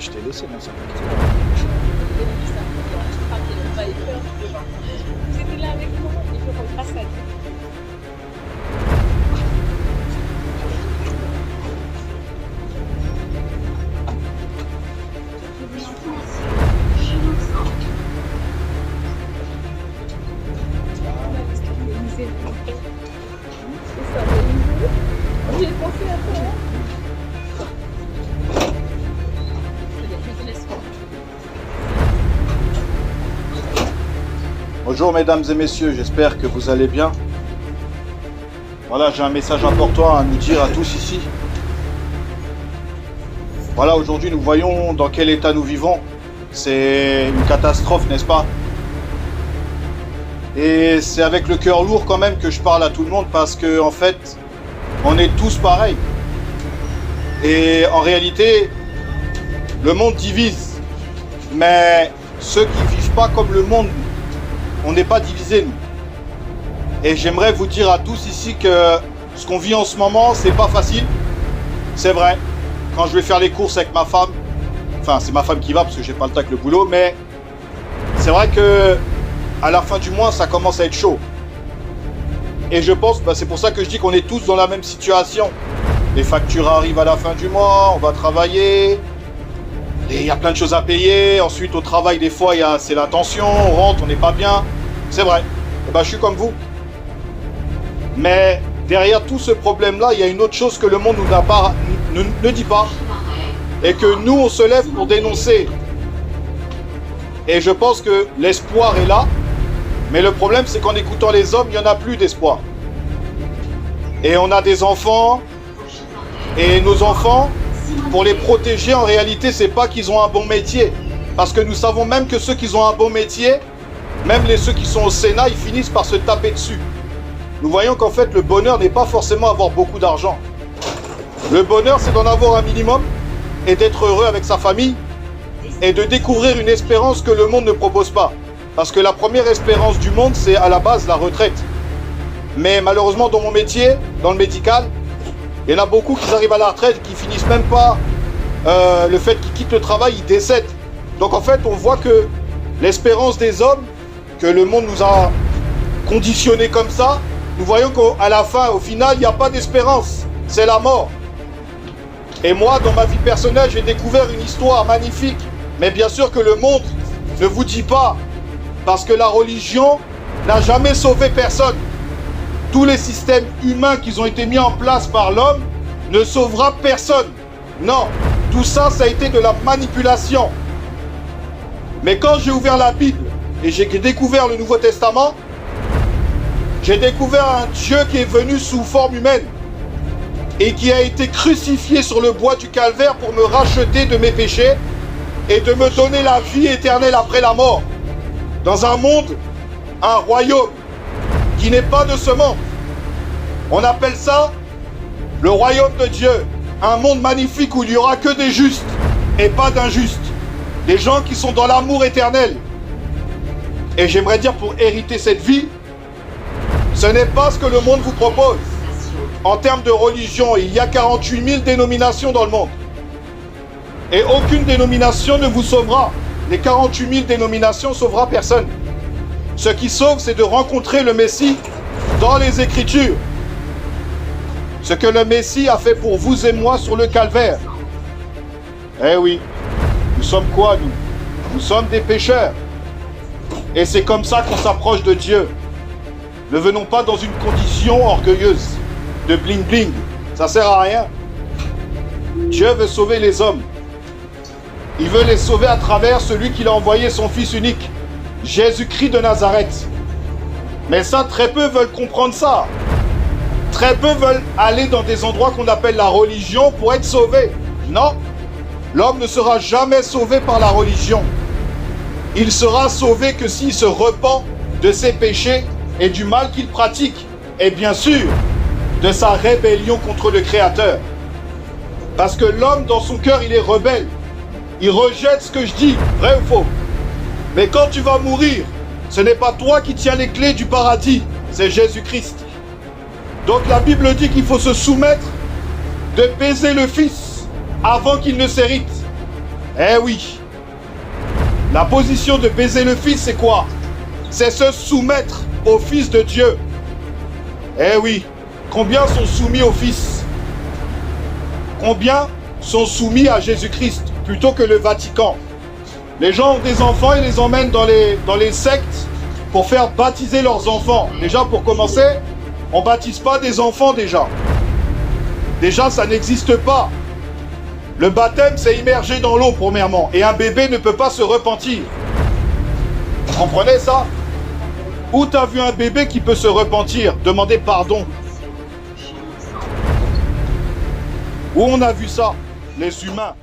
je t'ai laissé dans ça. C'était là avec moi et je repasse à Dieu. J'ai pensé à toi. Je te laisse faire. Bonjour mesdames et messieurs, j'espère que vous allez bien. Voilà, j'ai un message important à nous dire à tous ici. Voilà, aujourd'hui nous voyons dans quel état nous vivons. C'est une catastrophe, n'est-ce pas? Et c'est avec le cœur lourd quand même que je parle à tout le monde parce que en fait, on est tous pareils. Et en réalité, le monde divise. Mais ceux qui vivent pas comme le monde, on n'est pas divisés, nous. Et j'aimerais vous dire à tous ici que ce qu'on vit en ce moment, c'est pas facile. C'est vrai. Quand je vais faire les courses avec ma femme, enfin c'est ma femme qui va parce que j'ai pas le temps avec le boulot, mais c'est vrai que à la fin du mois, ça commence à être chaud. Et je pense, c'est pour ça que je dis qu'on est tous dans la même situation. Les factures arrivent à la fin du mois, on va travailler, il y a plein de choses à payer. Ensuite, au travail, des fois, c'est la tension, on rentre, on n'est pas bien. C'est vrai. Et je suis comme vous. Mais derrière tout ce problème-là, il y a une autre chose que le monde ne dit pas. Et que nous, on se lève pour dénoncer. Et je pense que l'espoir est là. Mais le problème, c'est qu'en écoutant les hommes, il n'y en a plus d'espoir. Et on a des enfants. Et nos enfants, pour les protéger, en réalité, c'est pas qu'ils ont un bon métier. Parce que nous savons même que ceux qui ont un bon métier, même ceux qui sont au Sénat, ils finissent par se taper dessus. Nous voyons qu'en fait, le bonheur n'est pas forcément avoir beaucoup d'argent. Le bonheur, c'est d'en avoir un minimum et d'être heureux avec sa famille et de découvrir une espérance que le monde ne propose pas. Parce que la première espérance du monde, c'est à la base la retraite. Mais malheureusement, dans mon métier, dans le médical, il y en a beaucoup qui arrivent à la retraite et qui finissent même pas le fait qu'ils quittent le travail, ils décèdent. Donc en fait, on voit que l'espérance des hommes, que le monde nous a conditionnés comme ça, nous voyons qu'à la fin, au final, il n'y a pas d'espérance. C'est la mort. Et moi, dans ma vie personnelle, j'ai découvert une histoire magnifique. Mais bien sûr que le monde ne vous dit pas. Parce que la religion n'a jamais sauvé personne. Tous les systèmes humains qui ont été mis en place par l'homme ne sauvera personne. Non, tout ça, ça a été de la manipulation. Mais quand j'ai ouvert la Bible et j'ai découvert le Nouveau Testament, j'ai découvert un Dieu qui est venu sous forme humaine et qui a été crucifié sur le bois du calvaire pour me racheter de mes péchés et de me donner la vie éternelle après la mort. Dans un monde, un royaume qui n'est pas de ce monde. On appelle ça le royaume de Dieu. Un monde magnifique où il n'y aura que des justes et pas d'injustes. Des gens qui sont dans l'amour éternel. Et j'aimerais dire, pour hériter cette vie, ce n'est pas ce que le monde vous propose. En termes de religion, il y a 48 000 dénominations dans le monde. Et aucune dénomination ne vous sauvera. Les 48 000 dénominations sauvera personne. Ce qui sauve, c'est de rencontrer le Messie dans les Écritures. Ce que le Messie a fait pour vous et moi sur le calvaire. Eh oui, nous sommes quoi, nous? Nous sommes des pécheurs. Et c'est comme ça qu'on s'approche de Dieu. Ne venons pas dans une condition orgueilleuse, de bling-bling. Ça sert à rien. Dieu veut sauver les hommes. Il veut les sauver à travers celui qui a envoyé son Fils unique, Jésus-Christ de Nazareth. Mais ça, très peu veulent comprendre ça. Très peu veulent aller dans des endroits qu'on appelle la religion pour être sauvés. Non, l'homme ne sera jamais sauvé par la religion. Il sera sauvé que s'il se repent de ses péchés et du mal qu'il pratique. Et bien sûr, de sa rébellion contre le Créateur. Parce que l'homme, dans son cœur, il est rebelle. Il rejette ce que je dis, vrai ou faux. Mais quand tu vas mourir, ce n'est pas toi qui tiens les clés du paradis, c'est Jésus-Christ. Donc la Bible dit qu'il faut se soumettre, de baiser le Fils avant qu'il ne s'hérite. Eh oui. La position de baiser le Fils, c'est quoi? C'est se soumettre au Fils de Dieu. Eh oui. Combien sont soumis au Fils? Combien sont soumis à Jésus-Christ plutôt que le Vatican? Les gens ont des enfants et les emmènent dans les sectes pour faire baptiser leurs enfants. Déjà, pour commencer, on ne baptise pas des enfants déjà. Déjà, ça n'existe pas. Le baptême, c'est immergé dans l'eau, premièrement. Et un bébé ne peut pas se repentir. Vous comprenez ça? Où t'as vu un bébé qui peut se repentir, demander pardon? Où on a vu ça? Les humains.